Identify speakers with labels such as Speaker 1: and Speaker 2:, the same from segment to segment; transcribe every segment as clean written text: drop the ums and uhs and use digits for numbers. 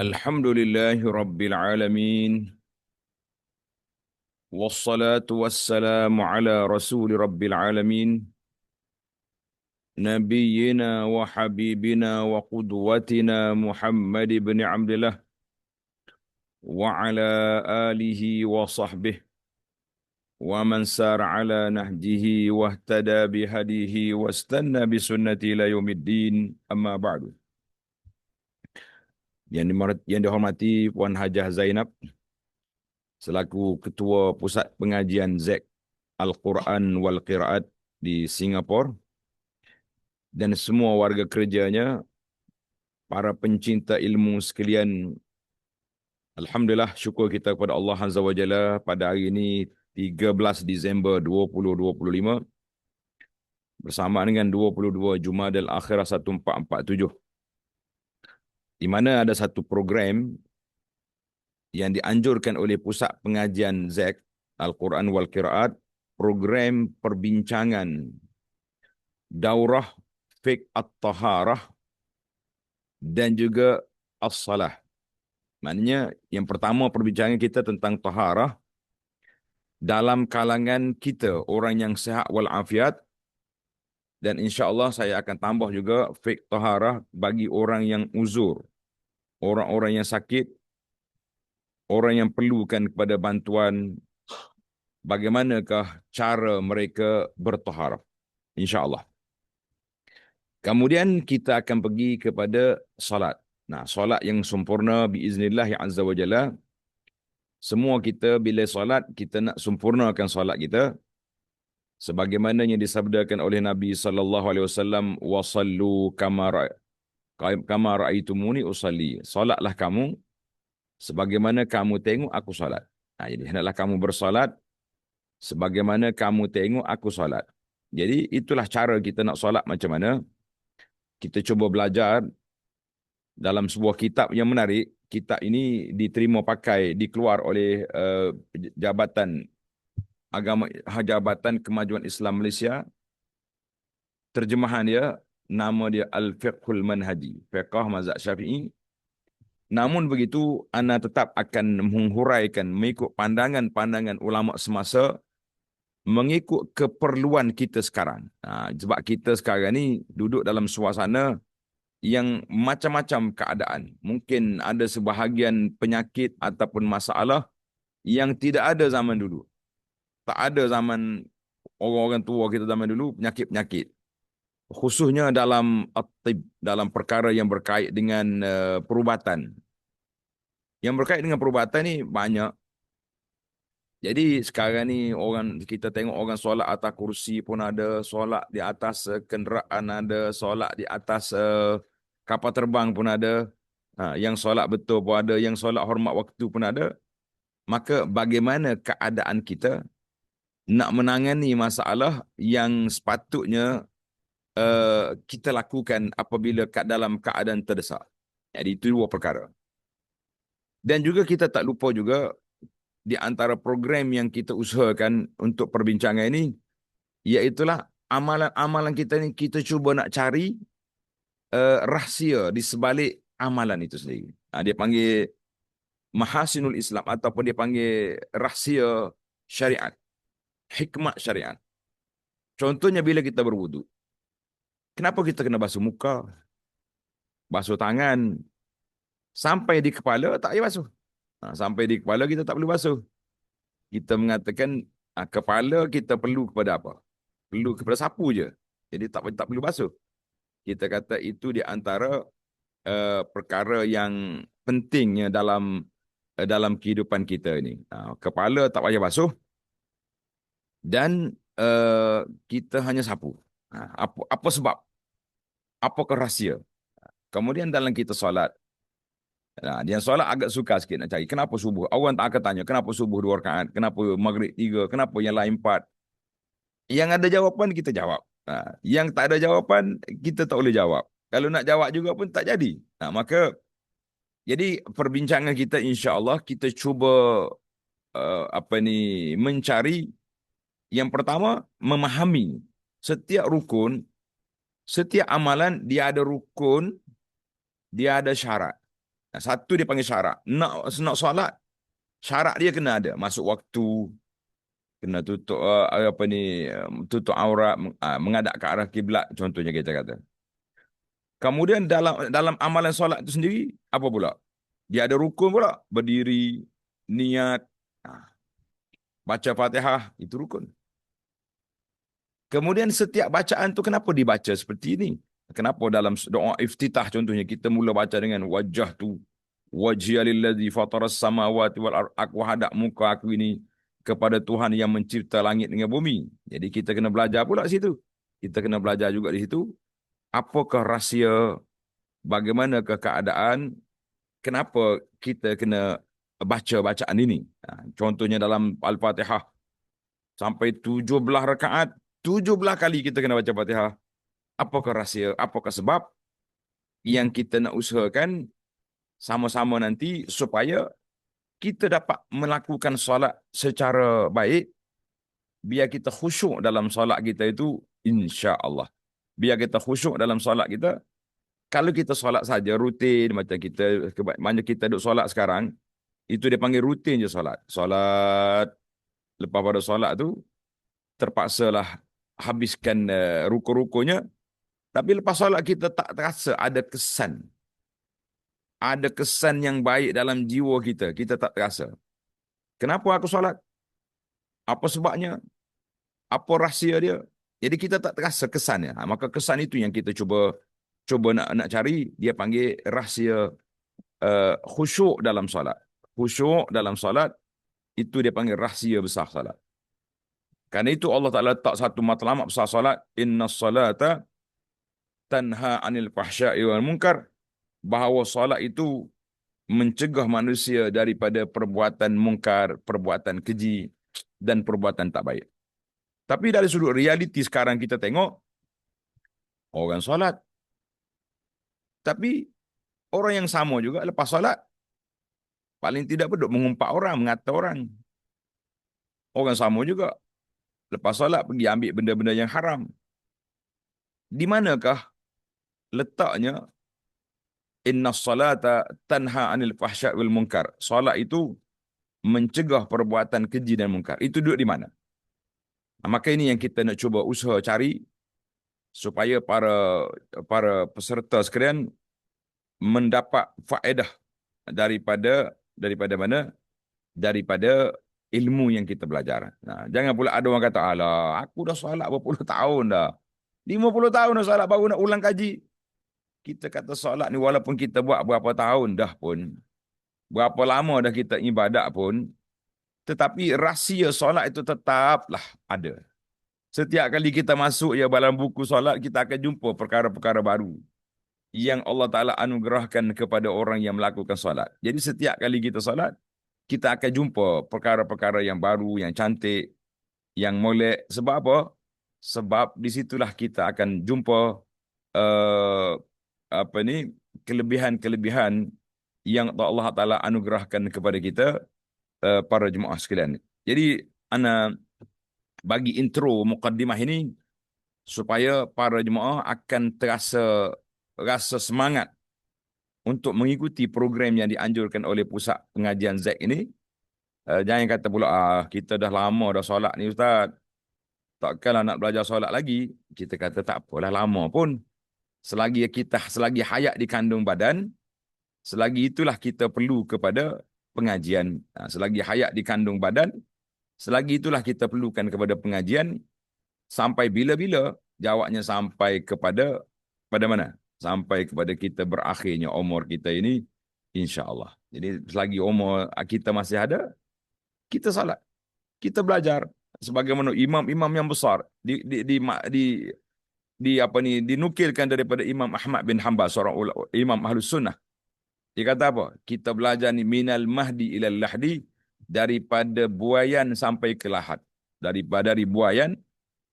Speaker 1: Alhamdulillahi Rabbil Alamin. Wassalatu wassalamu ala rasuli Rabbil Alamin. Nabiyyina wa habibina wa qudwatina Muhammad ibn Abdullah. Wa ala alihi wa sahbihi. Wa man sar ala nahjihi wa ihtada bihadihi wa istanna bisunnati ila yaumiddin. Amma ba'du. Yang dihormati Puan Hajah Zainab selaku Ketua Pusat Pengajian ZEK Al-Quran wal Qiraat di Singapura dan semua warga kerjanya, para pencinta ilmu sekalian. Alhamdulillah, syukur kita kepada Allah Azza wa Jalla pada hari ini 13 Disember 2025 bersama dengan 22 Jumadil Akhirah 1447, di mana ada satu program yang dianjurkan oleh Pusat Pengajian ZEK Al-Quran wal Qiraat, program perbincangan daurah fiqh at-taharah dan juga as-salah. Maknanya yang pertama perbincangan kita tentang taharah dalam kalangan kita, orang yang sihat walafiat, dan insya-Allah saya akan tambah juga fiqh taharah bagi orang yang uzur, orang-orang yang sakit, orang yang perlukan kepada bantuan, bagaimanakah cara mereka bertaharah, insya-Allah. Kemudian kita akan pergi kepada salat. Nah, solat yang sempurna biiznillah azza wa jalla. Semua kita bila solat, kita nak sempurnakan solat kita sebagaimana yang disabdakan oleh Nabi sallallahu alaihi wasallam, wasallu kama raaitumuni usalli. Solatlah kamu sebagaimana kamu tengok aku solat. Nah, jadi hendaklah kamu bersolat sebagaimana kamu tengok aku solat. Jadi itulah cara kita nak solat macam mana. Kita cuba belajar dalam sebuah kitab yang menarik. Kitab ini diterima pakai, dikeluar oleh Jabatan Agama, Jabatan Kemajuan Islam Malaysia. Terjemahan dia, nama dia Al-Fiqhul Manhaji, Fiqh Mazhab Syafi'i. Namun begitu, ana tetap akan menghuraikan mengikut pandangan-pandangan ulama semasa, mengikut keperluan kita sekarang. Sebab kita sekarang ni duduk dalam suasana yang macam-macam keadaan. Mungkin ada sebahagian penyakit ataupun masalah yang tidak ada zaman dulu. Tak ada zaman orang-orang tua kita zaman dulu, penyakit-penyakit. Khususnya dalam at-tib, dalam perkara yang berkait dengan perubatan. Yang berkait dengan perubatan ni banyak. Jadi sekarang ni kita tengok orang solat atas kursi pun ada, solat di atas kenderaan ada, solat di atas kapal terbang pun ada, yang solat betul pun ada, yang solat hormat waktu pun ada. Maka bagaimana keadaan kita nak menangani masalah yang sepatutnya kita lakukan apabila dalam keadaan terdesak. Jadi itu dua perkara. Dan juga kita tak lupa juga, di antara program yang kita usahakan untuk perbincangan ini, iaitulah amalan-amalan kita ni, kita cuba nak cari rahsia di sebalik amalan itu sendiri. Dia panggil mahasinul Islam ataupun dia panggil rahsia syariat, hikmat syariat. Contohnya bila kita berwudu, kenapa kita kena basuh muka, basuh tangan, sampai di kepala tak payah basuh. Sampai di kepala kita tak perlu basuh. Kita mengatakan kepala kita perlu kepada apa? Perlu kepada sapu je. Jadi tak perlu basuh. Kita kata itu di antara perkara yang pentingnya dalam kehidupan kita ini. Kepala tak payah basuh dan kita hanya sapu. Apa sebab? Apakah rahsia? Kemudian dalam kita solat, dia solat agak suka sikit nak cari. Kenapa subuh? Orang tak akan tanya, kenapa subuh 2 rakaat? Kenapa maghrib 3? Kenapa yang lain 4? Yang ada jawapan, kita jawab. Yang tak ada jawapan, kita tak boleh jawab. Kalau nak jawab juga pun tak jadi. Maka, jadi perbincangan kita insya-Allah, kita cuba mencari, yang pertama, memahami setiap rukun, setiap amalan, dia ada rukun, dia ada syarat. Nah, satu dia panggil syarat. Nak solat, syarat dia kena ada. Masuk waktu, kena tutup apa ni, tutup aurat, menghadap ke arah kiblat, contohnya kita kata. Kemudian dalam amalan solat itu sendiri, apa pula? Dia ada rukun pula. Berdiri, niat, baca Fatihah, itu rukun. Kemudian setiap bacaan tu kenapa dibaca seperti ini? Kenapa dalam doa iftitah contohnya kita mula baca dengan wajah tu, wajhiya lillazi fataras samawati wal ard, aku hadap muka aku ini kepada Tuhan yang mencipta langit dengan bumi. Jadi kita kena belajar pula di situ. Kita kena belajar juga di situ. Apakah rahsia, bagaimanakah keadaan, kenapa kita kena baca bacaan ini? Contohnya dalam Al-Fatihah sampai 17 rakaat, 17 kali kita kena baca Fatihah. Apakah rahsia? Apakah sebab yang kita nak usahakan sama-sama nanti supaya kita dapat melakukan solat secara baik, biar kita khusyuk dalam solat kita itu, insya-Allah. Biar kita khusyuk dalam solat kita. Kalau kita solat saja rutin macam kita duduk solat sekarang, itu dia panggil rutin je solat. Solat, lepas pada solat tu terpaksalah habiskan rukun-rukunnya. Tapi lepas solat kita tak terasa ada kesan. Ada kesan yang baik dalam jiwa kita. Kita tak terasa. Kenapa aku solat? Apa sebabnya? Apa rahsia dia? Jadi kita tak terasa kesannya. Maka kesan itu yang kita cuba nak cari. Dia panggil rahsia khusyuk dalam solat. Khusyuk dalam solat, itu dia panggil rahsia besar solat. Karena itu Allah Ta'ala letak satu matlamat besar solat. Inna salata tanha anil fahsya'i wal munkar. Bahawa solat itu mencegah manusia daripada perbuatan mungkar, perbuatan keji, dan perbuatan tak baik. Tapi dari sudut realiti sekarang kita tengok, orang solat. Tapi orang yang sama juga lepas solat, paling tidak duduk mengumpat orang, mengata orang. Orang sama juga. Lepas solat pergi ambil benda-benda yang haram. Di manakah letaknya inna salata tanha anil fahsya' wal munkar? Solat itu mencegah perbuatan keji dan munkar. Itu duduk di mana? Maka ini yang kita nak cuba usaha cari supaya para peserta sekalian mendapat faedah daripada mana? Daripada ilmu yang kita belajar. Jangan pula ada orang kata, alah, aku dah solat berpuluh tahun dah. 50 tahun dah solat, baru nak ulang kaji. Kita kata solat ni walaupun kita buat berapa tahun dah pun, berapa lama dah kita ibadat pun, tetapi rahsia solat itu tetaplah ada. Setiap kali kita masuk dalam buku solat, kita akan jumpa perkara-perkara baru yang Allah Ta'ala anugerahkan kepada orang yang melakukan solat. Jadi setiap kali kita solat, kita akan jumpa perkara-perkara yang baru, yang cantik, yang molek. Sebab apa? Sebab di situlah kita akan jumpa kelebihan-kelebihan yang Allah Ta'ala anugerahkan kepada kita, para jemaah sekalian. Jadi, ana bagi intro mukaddimah ini supaya para jemaah akan rasa semangat untuk mengikuti program yang dianjurkan oleh Pusat Pengajian ZEC ini. Jangan kata pula, kita dah lama dah solat ni Ustaz, takkanlah nak belajar solat lagi. Kita kata tak apalah, lama pun. Selagi hayat di kandung badan, selagi itulah kita perlu kepada pengajian. Selagi hayat di kandung badan, selagi itulah kita perlukan kepada pengajian. Sampai bila-bila? Jawabnya sampai pada mana? Sampai kepada kita berakhirnya umur kita ini, insya-Allah. Jadi selagi umur kita masih ada, kita salat, kita belajar sebagaimana imam-imam yang besar dinukilkan daripada Imam Ahmad bin Hanbal, seorang imam Ahlus Sunnah. Dia kata apa? Kita belajar ni minal mahdi ilal lahdi, daripada buayan sampai ke lahat. Dari buayan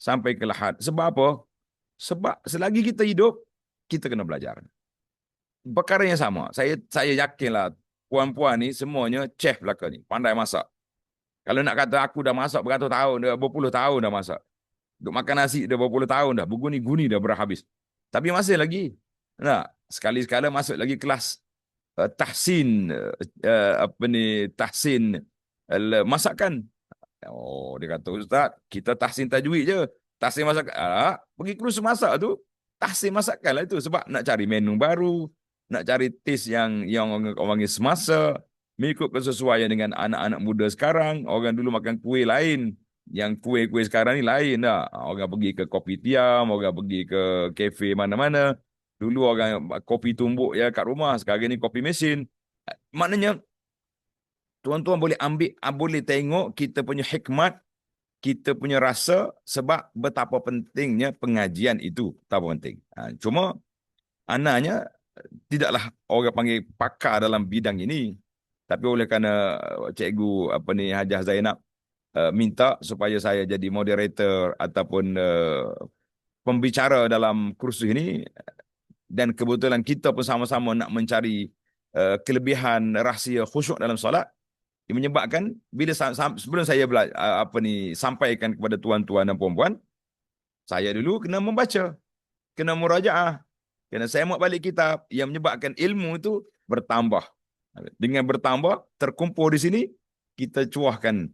Speaker 1: sampai ke lahat. Sebab apa? Sebab selagi kita hidup, kita kena belajar. Perkara yang sama. Saya yakinlah puan-puan ni semuanya chef belaka ni, pandai masak. Kalau nak kata aku dah masak beratus tahun, dah berpuluh tahun dah masak. Duk makan nasi dah berpuluh tahun dah, berguni-guni dah berhabis. Tapi masih lagi. Nah, sekali-sekala masuk lagi kelas. tahsin apa ni, tahsin masakan. Oh, dia kata, Ustaz, kita tahsin tajwid je. Tahsin masakan. Pergi kursus masak tu, tahsin masakan lah itu. Sebab nak cari menu baru, nak cari taste yang orang panggil semasa, mengikut kesesuaian dengan anak-anak muda sekarang. Orang dulu makan kuih lain. Yang kuih-kuih sekarang ni lain dah. Orang pergi ke kopitiam, orang pergi ke kafe mana-mana. Dulu orang kopi tumbuk ya kat rumah, sekarang ni kopi mesin. Maknanya tuan-tuan boleh ambil, boleh tengok kita punya hikmat, kita punya rasa sebab betapa pentingnya pengajian itu, betapa penting. Cuma anaknya tidaklah orang panggil pakar dalam bidang ini, tapi oleh kerana cikgu apa ni Hajah Zainab minta supaya saya jadi moderator ataupun pembicara dalam kursus ini, dan kebetulan kita pun sama-sama nak mencari kelebihan rahsia khusyuk dalam solat, yang menyebabkan bila sebelum saya apa ni sampaikan kepada tuan-tuan dan puan-puan, saya dulu kena membaca, kena murajaah, kena semak balik kitab, yang menyebabkan ilmu itu bertambah. Dengan bertambah, terkumpul di sini, kita cuahkan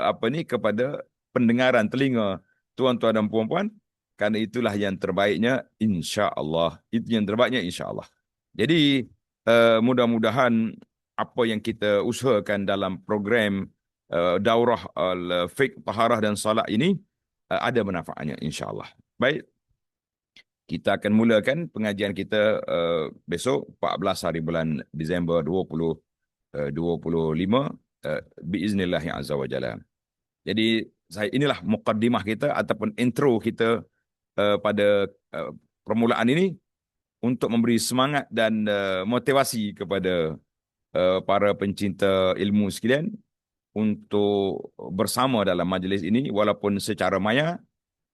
Speaker 1: apa ni kepada pendengaran telinga tuan-tuan dan puan-puan, kerana itulah yang terbaiknya insya-Allah. Itu yang terbaiknya insya-Allah. Jadi mudah-mudahan apa yang kita usahakan dalam program daurah fiqh, taharah dan salat ini ada manfaatnya insya-Allah. Baik, kita akan mulakan pengajian kita besok 14 hari bulan Disember 2025 biiznillah azza wa jalla. Jadi inilah muqaddimah kita ataupun intro kita pada permulaan ini, untuk memberi semangat dan motivasi kepada para pencinta ilmu sekalian untuk bersama dalam majlis ini, walaupun secara maya.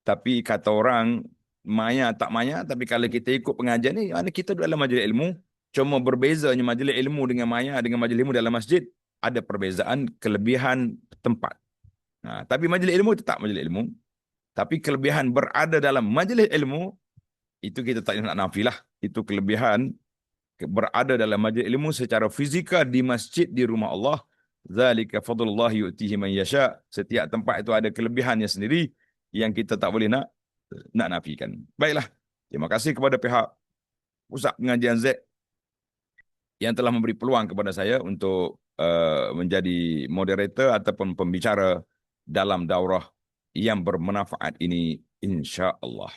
Speaker 1: Tapi kata orang, maya tak maya, tapi kalau kita ikut pengajian ni, kita dalam majlis ilmu. Cuma berbezanya majlis ilmu dengan maya dengan majlis ilmu dalam masjid, ada perbezaan kelebihan tempat. Tapi majlis ilmu tetap majlis ilmu. Tapi kelebihan berada dalam majlis ilmu, itu kita tak nak nafilah. Itu kelebihan berada dalam majlis ilmu secara fizikal di masjid, di rumah Allah. Zalika fadlullah yu'tihi man yasha. Setiap tempat itu ada kelebihannya sendiri yang kita tak boleh nak nafikan. Baiklah, terima kasih kepada pihak Pusat Pengajian Z yang telah memberi peluang kepada saya untuk menjadi moderator ataupun pembicara dalam daurah yang bermanfaat ini insya-Allah.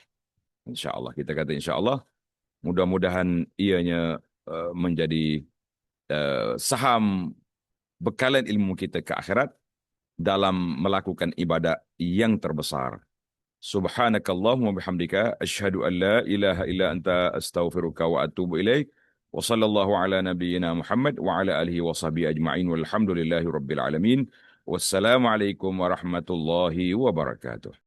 Speaker 1: Insya-Allah, kita kata insya-Allah. Mudah-mudahan ianya menjadi saham bekalan ilmu kita ke akhirat dalam melakukan ibadat yang terbesar. Subhanakallahumma bihamdika asyhadu an la ilaha illa anta astaghfiruka wa atubu ilaik. Wa sallallahu ala nabiyyina Muhammad wa ala alihi wa sahbihi ajma'in walhamdulillahi rabbil alamin. Wassalamualaikum warahmatullahi wabarakatuh.